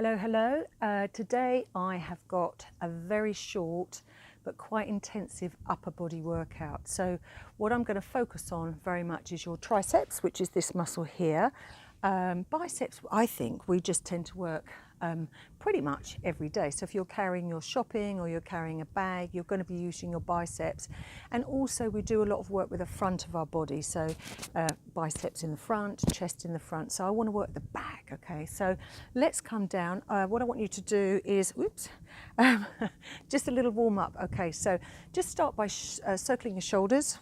Hello, hello. Today I have got a very short but quite intensive upper body workout. So what I'm going to focus on very much is your triceps, which is this muscle here. Biceps, I think we just tend to work pretty much every day. So if you're carrying your shopping or you're carrying a bag, you're going to be using your biceps. And also we do a lot of work with the front of our body. So biceps in the front, chest in the front. So I want to work the back, okay? So let's come down. What I want you to do is, just a little warm up. Okay, so just start by circling your shoulders.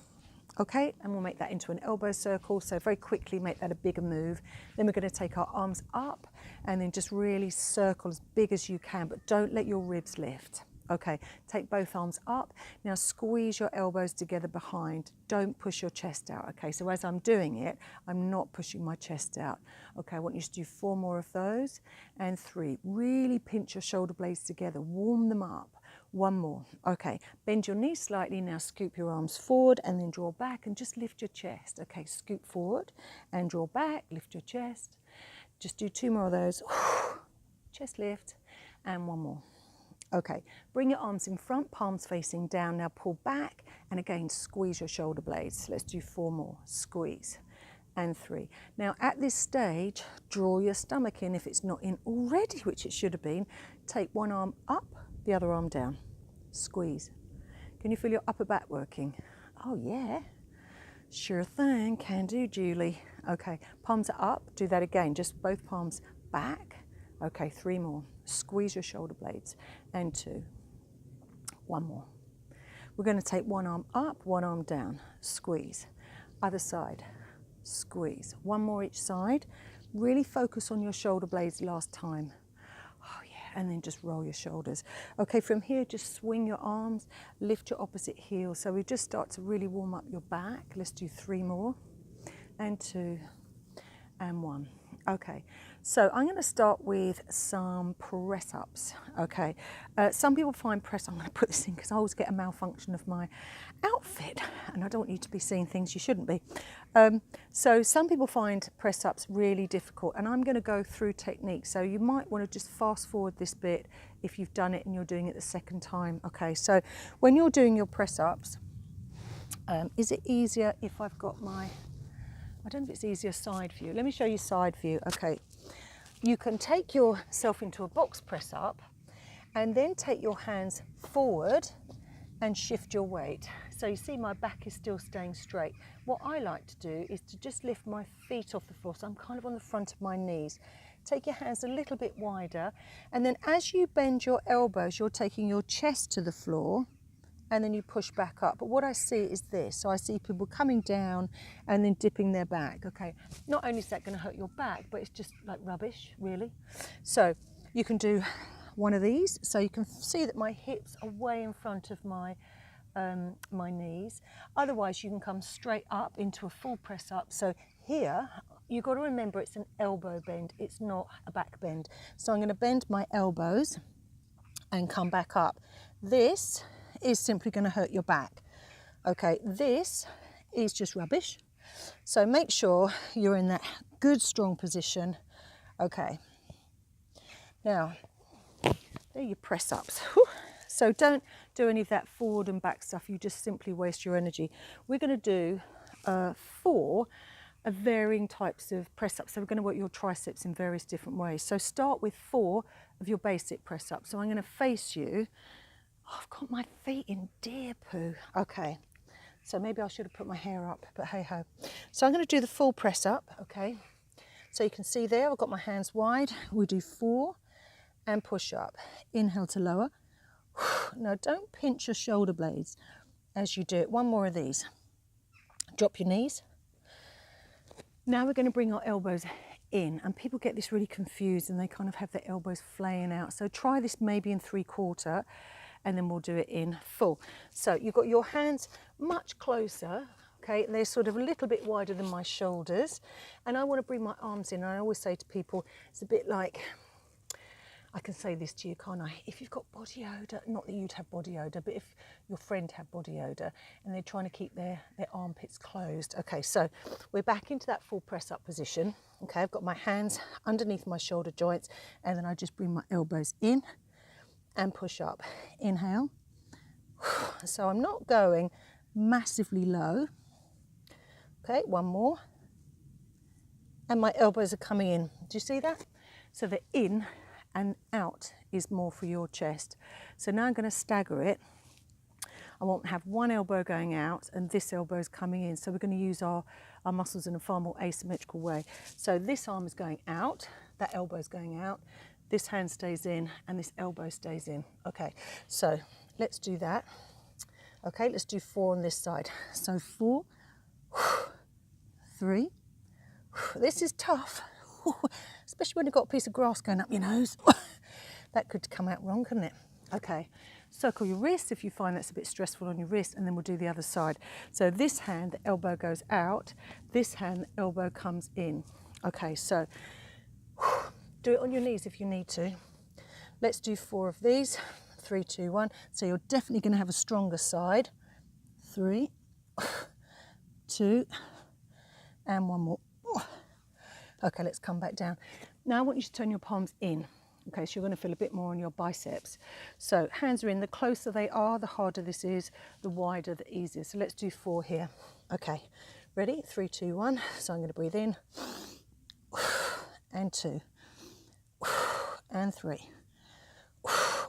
Okay, and we'll make that into an elbow circle. So very quickly make that a bigger move. Then we're going to take our arms up and then just really circle as big as you can, but don't let your ribs lift. Okay, take both arms up. Now squeeze your elbows together behind. Don't push your chest out. Okay, so as I'm doing it, I'm not pushing my chest out. Okay, I want you to do 4 more of those and 3. Really pinch your shoulder blades together, warm them up. 1 more. Okay, bend your knees slightly. Now scoop your arms forward and then draw back and just lift your chest. Okay, scoop forward and draw back, lift your chest. Just do 2 more of those. Chest lift and 1 more. Okay, bring your arms in front, palms facing down. Now pull back and again squeeze your shoulder blades. Let's do 4 more. Squeeze and 3. Now at this stage, draw your stomach in if it's not in already, which it should have been. Take one arm up, the other arm down. Squeeze. Can you feel your upper back working? Oh yeah. Sure thing. Can do, Julie. Okay, palms are up. Do that again. Just both palms back. Okay, 3 more. Squeeze your shoulder blades. And 2. 1 more. We're going to take one arm up, one arm down. Squeeze. Other side. Squeeze. 1 more each side. Really focus on your shoulder blades last time. Oh yeah, and then just roll your shoulders. Okay, from here, just swing your arms, lift your opposite heel. So we just start to really warm up your back. Let's do 3 more, and 2, and 1. Okay, so I'm going to start with some press ups. Okay, some people find I'm going to put this in because I always get a malfunction of my outfit and I don't want you to be seeing things you shouldn't be. So some people find press ups really difficult, and I'm going to go through techniques. So you might want to just fast forward this bit if you've done it and you're doing it the second time. Okay, so when you're doing your press ups, is it easier if I've got I don't know if it's easier side view. Let me show you side view. Okay, you can take yourself into a box press up and then take your hands forward and shift your weight. So you see my back is still staying straight. What I like to do is to just lift my feet off the floor, so I'm kind of on the front of my knees. Take your hands a little bit wider, and then as you bend your elbows, you're taking your chest to the floor, and then you push back up. But what I see is this. So I see people coming down and then dipping their back. Okay, not only is that going to hurt your back, but it's just like rubbish, really. So you can do one of these. So you can see that my hips are way in front of my knees. Otherwise, you can come straight up into a full press up. So here, you've got to remember it's an elbow bend. It's not a back bend. So I'm going to bend my elbows and come back up. This is simply going to hurt your back. Okay, this is just rubbish. So make sure you're in that good strong position. Okay, now there are your press ups. Whew. So don't do any of that forward and back stuff. You just simply waste your energy. We're going to do 4 varying types of press ups. So we're going to work your triceps in various different ways. So start with 4 of your basic press ups. So I'm going to face you. Oh, I've got my feet in deer poo. Okay, so maybe I should have put my hair up, but hey ho. So I'm going to do the full press up, okay? So you can see there, I've got my hands wide. We do 4 and push up. Inhale to lower. Now don't pinch your shoulder blades as you do it. 1 more of these. Drop your knees. Now we're going to bring our elbows in, and people get this really confused and they kind of have their elbows flaying out. So try this maybe in 3/4. And then we'll do it in full. So you've got your hands much closer, okay? They're sort of a little bit wider than my shoulders. And I want to bring my arms in. And I always say to people, it's a bit like I can say this to you, can't I? If you've got body odour, not that you'd have body odour, but if your friend had body odour and they're trying to keep their armpits closed. Okay, so we're back into that full press up position. Okay, I've got my hands underneath my shoulder joints, and then I just bring my elbows in and push up. Inhale. So I'm not going massively low. Okay, one more. And my elbows are coming in. Do you see that? So the in and out is more for your chest. So now I'm going to stagger it. I won't have one elbow going out and this elbow is coming in. So we're going to use our muscles in a far more asymmetrical way. So this arm is going out, that elbow is going out, this hand stays in and this elbow stays in. Okay, so let's do that. Okay, let's do 4 on this side. So 4, 3. This is tough, especially when you've got a piece of grass going up your nose. That could come out wrong, couldn't it? Okay, circle your wrist if you find that's a bit stressful on your wrist, and then we'll do the other side. So this hand, the elbow goes out, this hand, the elbow comes in. Okay, so do it on your knees if you need to. Let's do 4 of these. 3, 2, 1. So you're definitely going to have a stronger side. 3, 2, and 1 more. Okay, let's come back down. Now I want you to turn your palms in. Okay, so you're going to feel a bit more on your biceps. So hands are in. The closer they are, the harder this is, the wider, the easier. So let's do 4 here. Okay, ready? 3, 2, 1. So I'm going to breathe in. And 2. And 3.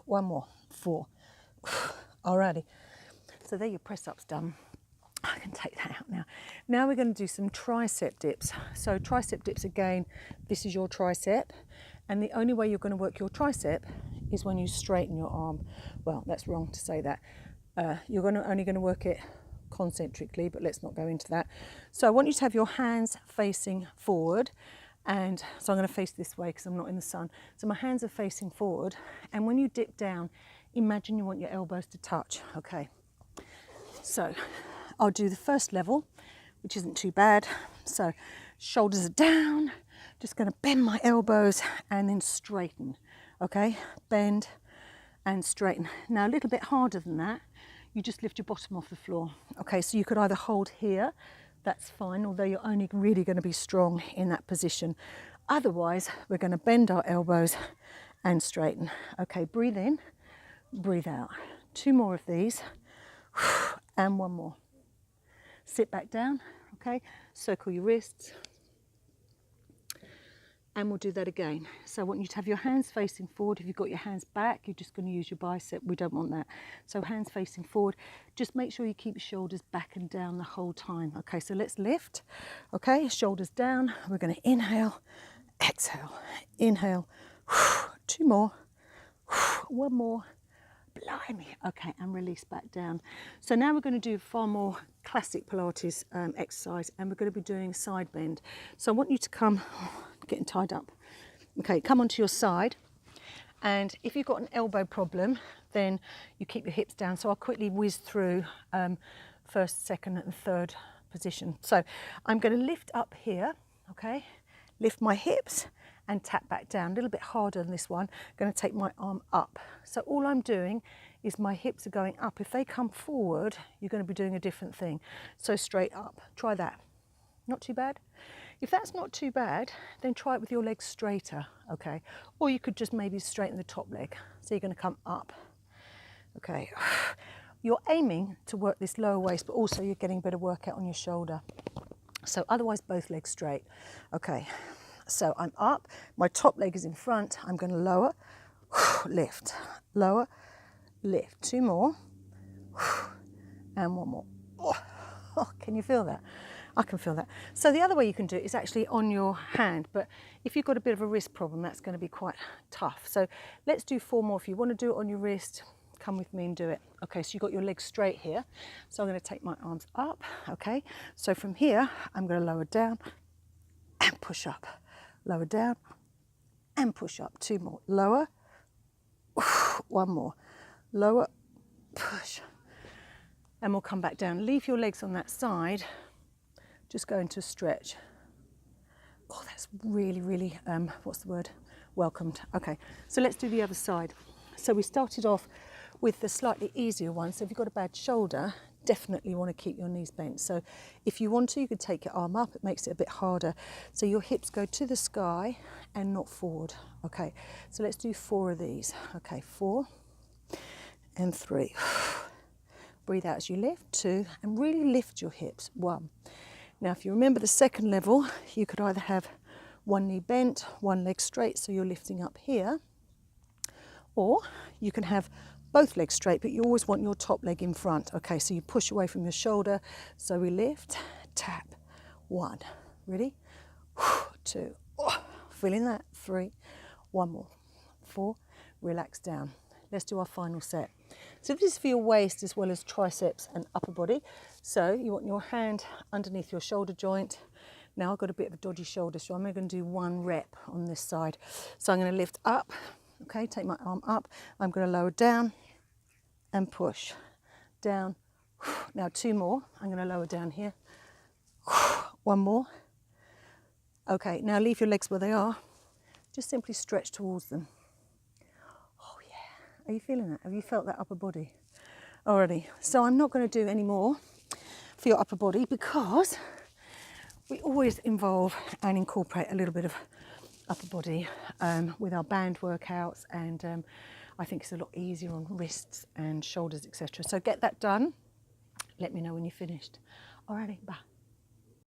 1 more. 4. Alrighty. So there your press ups done. I can take that out now. Now we're going to do some tricep dips. So tricep dips again, this is your tricep. And the only way you're going to work your tricep is when you straighten your arm. Well, that's wrong to say that. You're only going to work it concentrically, but let's not go into that. So I want you to have your hands facing forward. And so I'm going to face this way because I'm not in the sun. So my hands are facing forward. And when you dip down, imagine you want your elbows to touch. Okay. So I'll do the first level, which isn't too bad. So shoulders are down, just going to bend my elbows and then straighten. Okay, bend and straighten. Now a little bit harder than that, you just lift your bottom off the floor. Okay, so you could either hold here, that's fine, although you're only really going to be strong in that position. Otherwise, we're going to bend our elbows and straighten. Okay, breathe in, breathe out. 2 more of these, and 1 more. Sit back down, okay, circle your wrists, and we'll do that again. So I want you to have your hands facing forward. If you've got your hands back, you're just going to use your bicep. We don't want that. So hands facing forward. Just make sure you keep your shoulders back and down the whole time. Okay, so let's lift. Okay, shoulders down. We're going to inhale, exhale, inhale. 2 more, 1 more. Blimey. Okay, and release back down. So now we're going to do far more classic Pilates exercise, and we're going to be doing side bend. So I want you to come, getting tied up. Okay, come onto your side, and if you've got an elbow problem, then you keep your hips down. So I'll quickly whiz through first, second, and third position. So I'm going to lift up here. Okay, lift my hips and tap back down. A little bit harder than this one. I'm going to take my arm up. So all I'm doing is my hips are going up. If they come forward, you're going to be doing a different thing. So straight up. Try that. Not too bad? If that's not too bad, then try it with your legs straighter, okay? Or you could just maybe straighten the top leg. So you're going to come up. Okay. You're aiming to work this lower waist, but also you're getting a bit of workout on your shoulder. So otherwise, both legs straight. Okay. So I'm up, my top leg is in front, I'm going to lower, lift, lower, lift. 2 more, and 1 more. Oh, can you feel that? I can feel that. So the other way you can do it is actually on your hand, but if you've got a bit of a wrist problem, that's going to be quite tough. So let's do 4 more. If you want to do it on your wrist, come with me and do it. Okay, so you've got your legs straight here. So I'm going to take my arms up, okay? So from here, I'm going to lower down and push up. Lower down and push up. 2 more. Lower. 1 more. Lower. Push. And we'll come back down. Leave your legs on that side. Just go into a stretch. Oh, that's really, really, what's the word? welcomed. Okay, so let's do the other side. So we started off with the slightly easier one. So if you've got a bad shoulder, definitely want to keep your knees bent. So if you want to, you could take your arm up. It makes it a bit harder. So your hips go to the sky and not forward. Okay, so let's do 4 of these. Okay, 4 and 3. Breathe out as you lift. 2, and really lift your hips. 1. Now, if you remember the second level, you could either have one knee bent, one leg straight, so you're lifting up here, or you can have both legs straight, but you always want your top leg in front. Okay, so you push away from your shoulder. So we lift, tap, 1. Ready? 2. Feeling that? 3. 1 more. 4. Relax down. Let's do our final set. So this is for your waist as well as triceps and upper body. So you want your hand underneath your shoulder joint. Now I've got a bit of a dodgy shoulder, so I'm only going to do 1 rep on this side. So I'm going to lift up, okay, take my arm up. I'm going to lower down and push down. Now 2 more. I'm going to lower down here. 1 more. Okay, now leave your legs where they are. Just simply stretch towards them. Oh yeah, are you feeling that? Have you felt that upper body already? So I'm not going to do any more for your upper body because we always involve and incorporate a little bit of upper body with our band workouts, and I think it's a lot easier on wrists and shoulders, etc. So get that done. Let me know when you're finished. Alrighty, bye.